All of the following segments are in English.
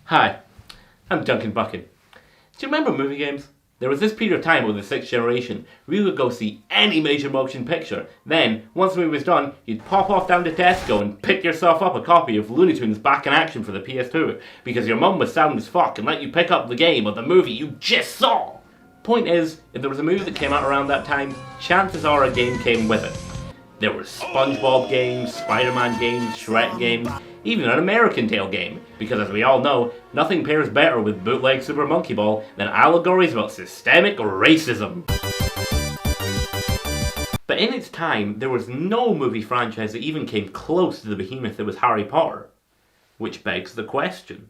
Hi, I'm Duncan Buchan. Do you remember movie games? There was this period of time with the sixth generation where you could go see any major motion picture. Then, once the movie was done, you'd pop off down to Tesco and pick yourself up a copy of Looney Tunes Back in Action for the PS2 because your mum was sound as fuck and let you pick up the game of the movie you just saw. Point is, if there was a movie that came out around that time, chances are a game came with it. There were SpongeBob games, Spider-Man games, Shrek games, even an American Tail game, because as we all know, nothing pairs better with bootleg Super Monkey Ball than allegories about systemic racism. But in its time, there was no movie franchise that even came close to the behemoth that was Harry Potter. Which begs the question.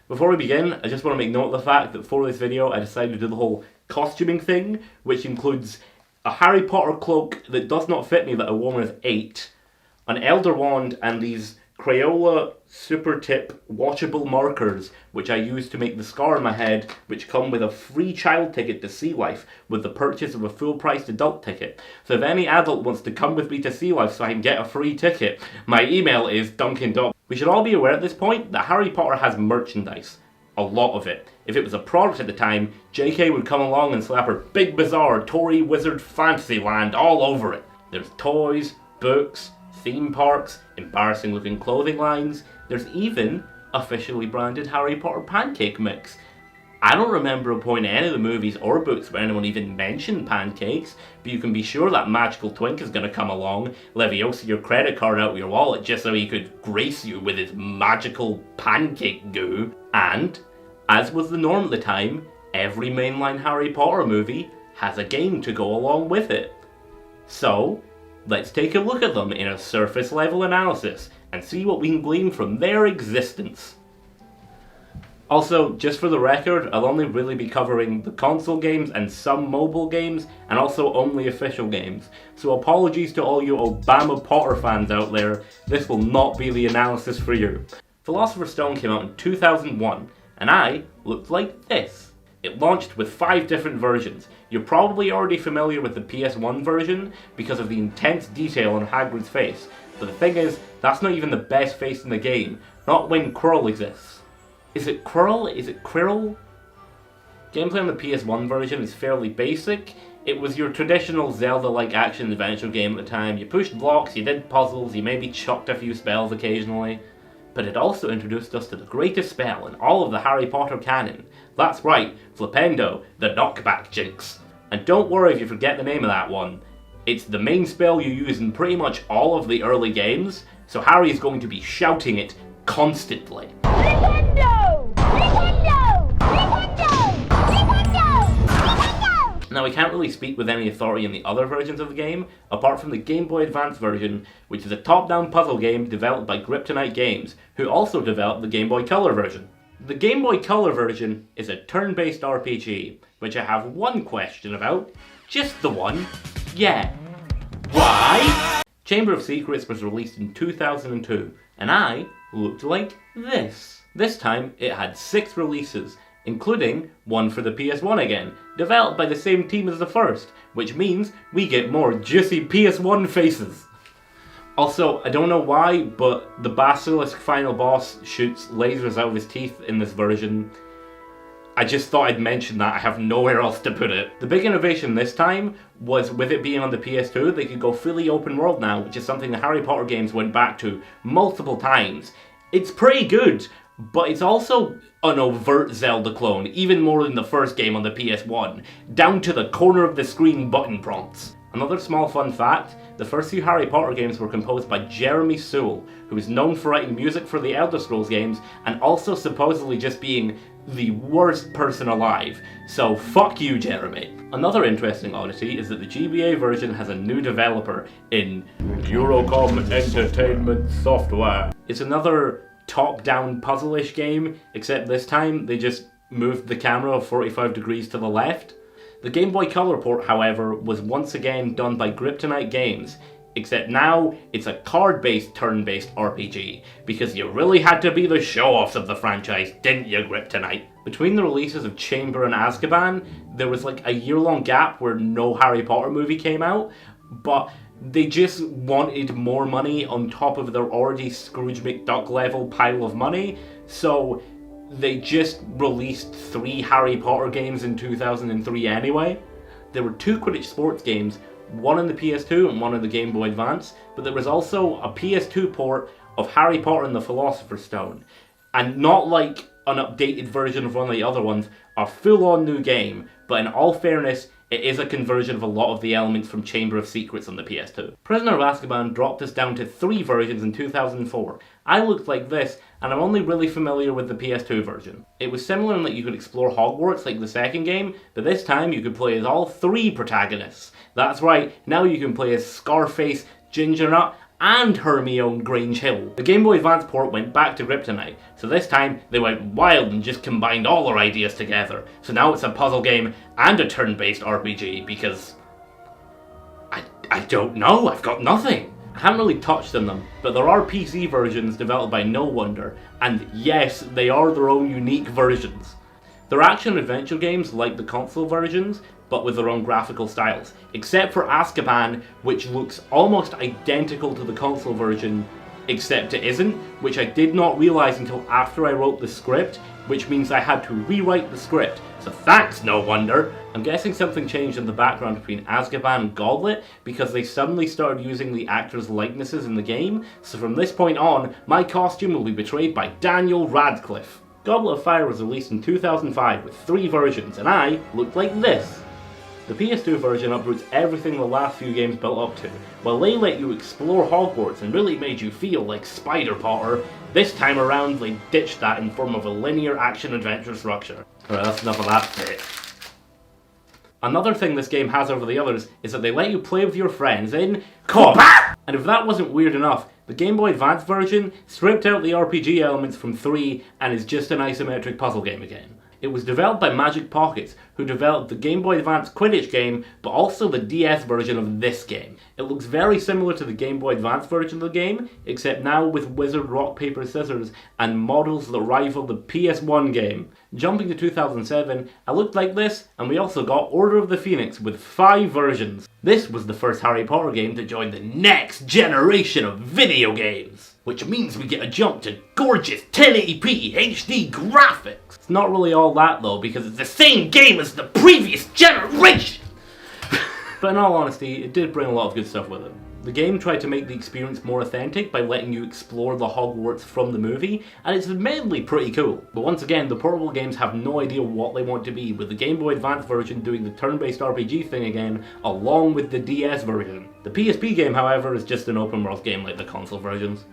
Before we begin, I just want to make note of the fact that for this video I decided to do the whole costuming thing, which includes a Harry Potter cloak that does not fit me that I wore when I was 8, an Elder Wand, and these Crayola Super Tip washable markers which I use to make the scar on my head, which come with a free child ticket to Sea Life with the purchase of a full-priced adult ticket. So if any adult wants to come with me to Sea Life so I can get a free ticket, my email is duncan. We should all be aware at this point that Harry Potter has merchandise. A lot of it. If it was a product at the time, JK would come along and slap her big bizarre Tory Wizard Fantasyland all over it. There's toys, books, theme parks, embarrassing looking clothing lines. There's even officially branded Harry Potter pancake mix. I don't remember a point in any of the movies or books where anyone even mentioned pancakes, but you can be sure that magical twink is going to come along, leviosa your credit card out of your wallet just so he could grace you with his magical pancake goo. And, as was the norm at the time, every mainline Harry Potter movie has a game to go along with it. So, let's take a look at them in a surface level analysis and see what we can glean from their existence. Also, just for the record, I'll only really be covering the console games and some mobile games, and also only official games. So apologies to all you Obama Potter fans out there, this will not be the analysis for you. Philosopher's Stone came out in 2001, and I looked like this. It launched with 5 different versions. You're probably already familiar with the PS1 version because of the intense detail on Hagrid's face, but the thing is, that's not even the best face in the game, not when Quirrell exists. Is it Quirrell? Is it Quirrell? Gameplay on the PS1 version is fairly basic. It was your traditional Zelda-like action-adventure game at the time. You pushed blocks, you did puzzles, you maybe chucked a few spells occasionally. But it also introduced us to the greatest spell in all of the Harry Potter canon. That's right, Flipendo, the Knockback Jinx. And don't worry if you forget the name of that one. It's the main spell you use in pretty much all of the early games, so Harry is going to be shouting it constantly. Nintendo! Nintendo! Nintendo! Nintendo! Nintendo! Now, I can't really speak with any authority in the other versions of the game, apart from the Game Boy Advance version, which is a top-down puzzle game developed by Kryptonite Games, who also developed the Game Boy Color version. The Game Boy Color version is a turn-based RPG, which I have one question about. Just the one. Yeah. Why? Chamber of Secrets was released in 2002, and I looked like this. This time, it had 6 releases, including one for the PS1 again, developed by the same team as the first, which means we get more juicy PS1 faces. Also, I don't know why, but the Basilisk final boss shoots lasers out of his teeth in this version. I just thought I'd mention that, I have nowhere else to put it. The big innovation this time was with it being on the PS2, they could go fully open world now, which is something the Harry Potter games went back to multiple times. It's pretty good, but it's also an overt Zelda clone, even more than the first game on the PS1, down to the corner of the screen button prompts. Another small fun fact, the first few Harry Potter games were composed by Jeremy Soule, who is known for writing music for the Elder Scrolls games, and also supposedly just being the worst person alive. So fuck you, Jeremy. Another interesting oddity is that the GBA version has a new developer in Eurocom Entertainment Software. It's another top-down puzzle-ish game, except this time they just moved the camera 45 degrees to the left. The Game Boy Color port, however, was once again done by Kryptonite Games, except now it's a card-based turn-based RPG, because you really had to be the show-offs of the franchise, didn't you, Kryptonite? Between the releases of Chamber and Azkaban, there was like a year-long gap where no Harry Potter movie came out, but they just wanted more money on top of their already Scrooge McDuck level pile of money, so they just released 3 Harry Potter games in 2003 anyway. There were 2 Quidditch sports games, one on the PS2 and one on the Game Boy Advance, but there was also a PS2 port of Harry Potter and the Philosopher's Stone, and not like an updated version of one of the other ones, a full-on new game, but in all fairness, it is a conversion of a lot of the elements from Chamber of Secrets on the PS2. Prisoner of Azkaban dropped us down to 3 versions in 2004. I looked like this, and I'm only really familiar with the PS2 version. It was similar in that you could explore Hogwarts like the second game, but this time you could play as all 3 protagonists. That's right, now you can play as Scarface, Ginger Nut, and Hermione Grange-Hill. The Game Boy Advance port went back to Kryptonite, so this time they went wild and just combined all their ideas together. So now it's a puzzle game and a turn-based RPG because I don't know, I've got nothing. I haven't really touched on them, but there are PC versions developed by No Wonder, and yes, they are their own unique versions. They're action-adventure games like the console versions, but with their own graphical styles, except for Azkaban, which looks almost identical to the console version, except it isn't, which I did not realise until after I wrote the script, which means I had to rewrite the script, so thanks No Wonder! I'm guessing something changed in the background between Azkaban and Goblet, because they suddenly started using the actors' likenesses in the game, so from this point on, my costume will be betrayed by Daniel Radcliffe. Goblet of Fire was released in 2005 with 3 versions, and I looked like this. The PS2 version uproots everything the last few games built up to. While they let you explore Hogwarts and really made you feel like Spider Potter, this time around they ditched that in form of a linear action-adventure structure. Alright, that's enough of that bit. Another thing this game has over the others is that they let you play with your friends in co-op! And if that wasn't weird enough, the Game Boy Advance version stripped out the RPG elements from 3 and is just an isometric puzzle game again. It was developed by Magic Pockets, who developed the Game Boy Advance Quidditch game, but also the DS version of this game. It looks very similar to the Game Boy Advance version of the game, except now with Wizard Rock Paper Scissors and models that rival the PS1 game. Jumping to 2007, I looked like this, and we also got Order of the Phoenix with 5 versions. This was the first Harry Potter game to join the next generation of video games, which means we get a jump to gorgeous 1080p HD graphics. It's not really all that though, because it's the same game as the previous generation! But in all honesty, it did bring a lot of good stuff with it. The game tried to make the experience more authentic by letting you explore the Hogwarts from the movie, and it's admittedly pretty cool. But once again, the portable games have no idea what they want to be, with the Game Boy Advance version doing the turn-based RPG thing again, along with the DS version. The PSP game, however, is just an open world game like the console versions.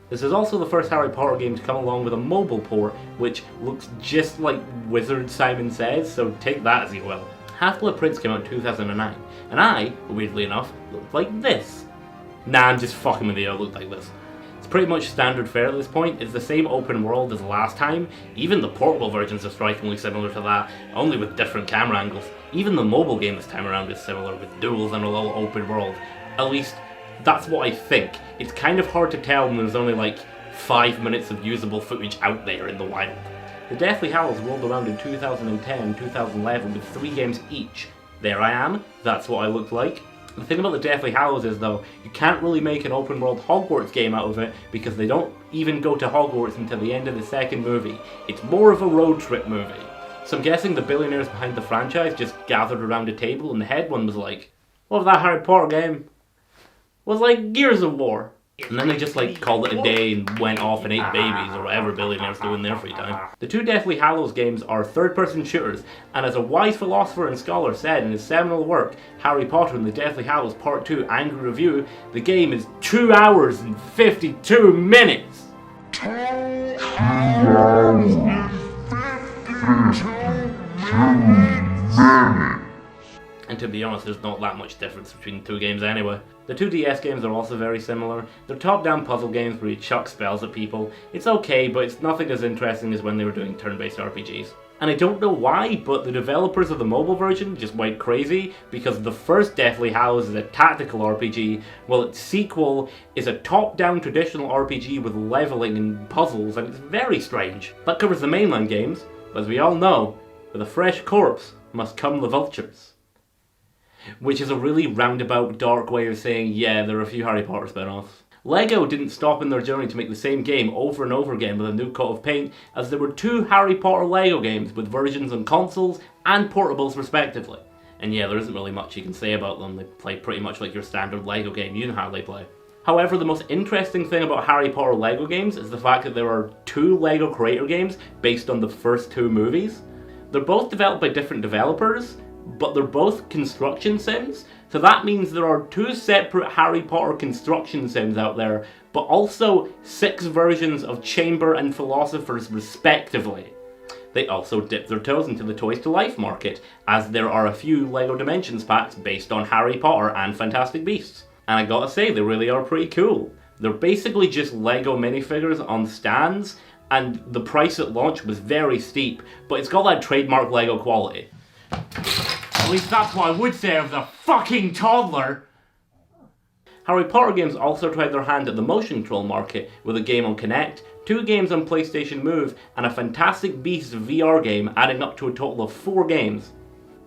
This is also the first Harry Potter game to come along with a mobile port, which looks just like Wizard Simon Says, so take that as you will. Half-Blood Prince came out in 2009, and I, weirdly enough, looked like this. Nah, I'm just fucking with you, I look like this. It's pretty much standard fare at this point. It's the same open world as last time. Even the portable versions are strikingly similar to that, only with different camera angles. Even the mobile game this time around is similar, with duels and a little open world. At least, that's what I think. It's kind of hard to tell when there's only like 5 minutes of usable footage out there in the wild. The Deathly Hallows rolled around in 2010 and 2011 with 3 games each. There I am, that's what I looked like. The thing about the Deathly Hallows is though, you can't really make an open world Hogwarts game out of it because they don't even go to Hogwarts until the end of the second movie. It's more of a road trip movie. So I'm guessing the billionaires behind the franchise just gathered around a table and the head one was like, what if that Harry Potter game was like Gears of War? And then they just like called it a day and went off and ate babies or whatever billionaires do in their free time. The 2 Deathly Hallows games are third-person shooters, and as a wise philosopher and scholar said in his seminal work, Harry Potter and the Deathly Hallows Part 2 Angry Review, the game is 2 hours and 52 minutes! 2 hours and 52 minutes! And to be honest, there's not that much difference between the 2 games anyway. The 2 DS games are also very similar. They're top-down puzzle games where you chuck spells at people. It's okay, but it's nothing as interesting as when they were doing turn-based RPGs. And I don't know why, but the developers of the mobile version just went crazy because the first Deathly Hallows is a tactical RPG, while its sequel is a top-down traditional RPG with leveling and puzzles, and it's very strange. That covers the mainline games. But as we all know, with a fresh corpse must come the vultures. Which is a really roundabout, dark way of saying, yeah, there are a few Harry Potter spin-offs. LEGO didn't stop in their journey to make the same game over and over again with a new coat of paint, as there were 2 Harry Potter LEGO games with versions on consoles and portables respectively. And yeah, there isn't really much you can say about them. They play pretty much like your standard LEGO game, you know how they play. However, the most interesting thing about Harry Potter LEGO games is the fact that there are 2 LEGO creator games based on the first 2 movies. They're both developed by different developers, but they're both construction sims, so that means there are 2 separate Harry Potter construction sims out there, but also 6 versions of Chamber and Philosophers respectively. They also dip their toes into the Toys to Life market, as there are a few LEGO Dimensions packs based on Harry Potter and Fantastic Beasts. And I gotta say, they really are pretty cool. They're basically just LEGO minifigures on stands, and the price at launch was very steep, but it's got that trademark LEGO quality. At least that's what I would say of the fucking toddler! Harry Potter games also tried their hand at the motion control market with a game on Kinect, 2 games on PlayStation Move, and a Fantastic Beasts VR game, adding up to a total of 4 games.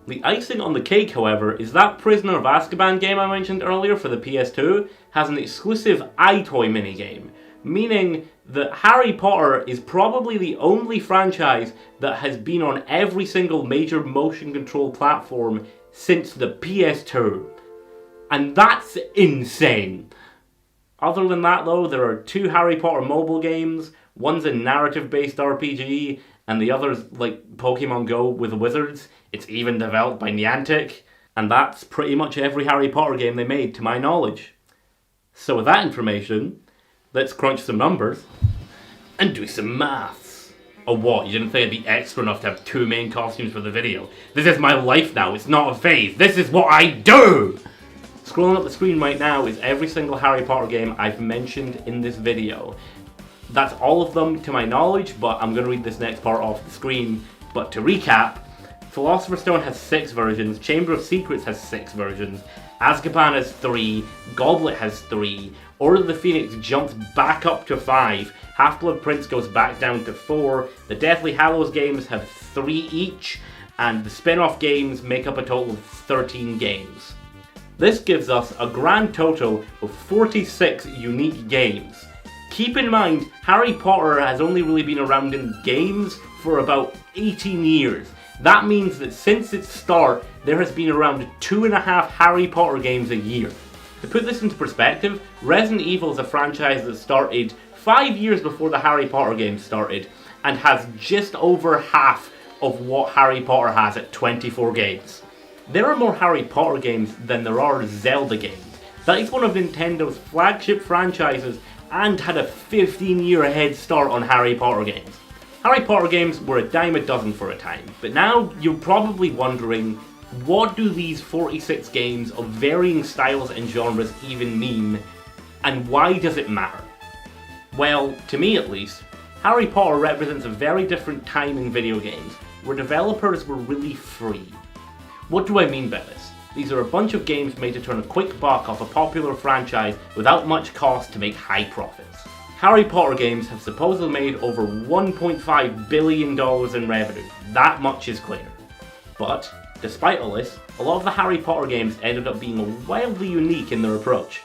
The icing on the cake, however, is that Prisoner of Azkaban game I mentioned earlier for the PS2 has an exclusive iToy minigame, meaning that Harry Potter is probably the only franchise that has been on every single major motion control platform since the PS2. And that's insane! Other than that though, there are 2 Harry Potter mobile games, one's a narrative-based RPG, and the other's like Pokemon Go with wizards. It's even developed by Niantic, and that's pretty much every Harry Potter game they made to my knowledge. So with that information, let's crunch some numbers and do some maths. Oh what, you didn't think I'd be extra enough to have 2 main costumes for the video? This is my life now, it's not a phase, this is what I do! Scrolling up the screen right now is every single Harry Potter game I've mentioned in this video. That's all of them to my knowledge, but I'm going to read this next part off the screen. But to recap, Philosopher's Stone has 6 versions, Chamber of Secrets has 6 versions, Azkaban has 3, Goblet has 3, Order of the Phoenix jumps back up to 5, Half-Blood Prince goes back down to 4, the Deathly Hallows games have 3 each, and the spin-off games make up a total of 13 games. This gives us a grand total of 46 unique games. Keep in mind, Harry Potter has only really been around in games for about 18 years. That means that since its start, there has been around 2.5 Harry Potter games a year. To put this into perspective, Resident Evil is a franchise that started 5 years before the Harry Potter games started, and has just over half of what Harry Potter has at 24 games. There are more Harry Potter games than there are Zelda games. That is one of Nintendo's flagship franchises and had a 15-year head start on Harry Potter games. Harry Potter games were a dime a dozen for a time, but now you're probably wondering, what do these 46 games of varying styles and genres even mean, and why does it matter? Well, to me at least, Harry Potter represents a very different time in video games, where developers were really free. What do I mean by this? These are a bunch of games made to turn a quick buck off a popular franchise without much cost to make high profits. Harry Potter games have supposedly made over $1.5 billion in revenue. That much is clear. But, despite all this, a lot of the Harry Potter games ended up being wildly unique in their approach.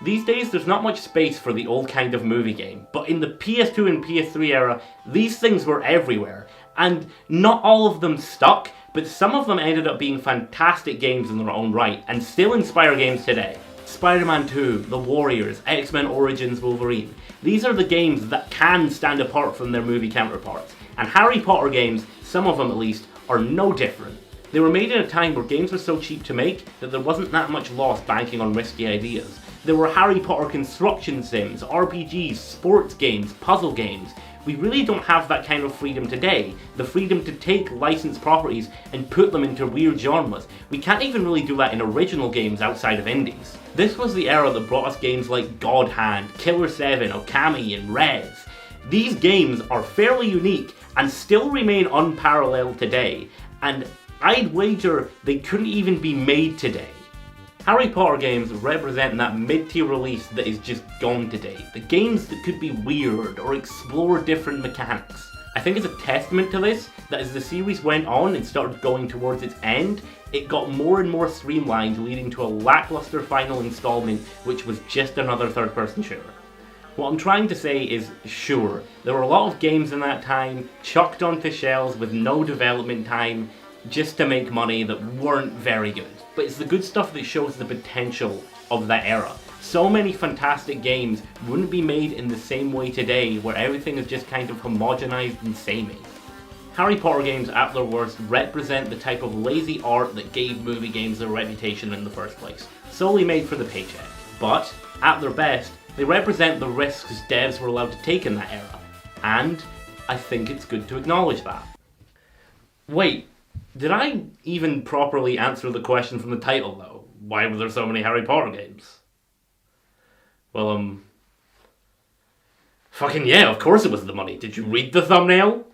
These days there's not much space for the old kind of movie game, but in the PS2 and PS3 era, these things were everywhere, and not all of them stuck, but some of them ended up being fantastic games in their own right, and still inspire games today. Spider-Man 2, The Warriors, X-Men Origins Wolverine. These are the games that can stand apart from their movie counterparts, and Harry Potter games, some of them at least, are no different. They were made in a time where games were so cheap to make that there wasn't that much loss banking on risky ideas. There were Harry Potter construction sims, RPGs, sports games, puzzle games. We really don't have that kind of freedom today, the freedom to take licensed properties and put them into weird genres. We can't even really do that in original games outside of indies. This was the era that brought us games like God Hand, Killer 7, Okami, and Rez. These games are fairly unique and still remain unparalleled today, and I'd wager they couldn't even be made today. Harry Potter games represent that mid-tier release that is just gone today. The games that could be weird or explore different mechanics. I think it's a testament to this that as the series went on and started going towards its end, it got more and more streamlined, leading to a lackluster final installment, which was just another third-person shooter. What I'm trying to say is, sure, there were a lot of games in that time chucked onto shelves with no development time just to make money that weren't very good. But it's the good stuff that shows the potential of that era. So many fantastic games wouldn't be made in the same way today, where everything is just kind of homogenized and samey. Harry Potter games at their worst represent the type of lazy art that gave movie games their reputation in the first place, solely made for the paycheck. But, at their best, they represent the risks devs were allowed to take in that era, and I think it's good to acknowledge that. Wait, did I even properly answer the question from the title though? Why were there so many Harry Potter games? Well, fucking yeah, of course it was the money. Did you read the thumbnail?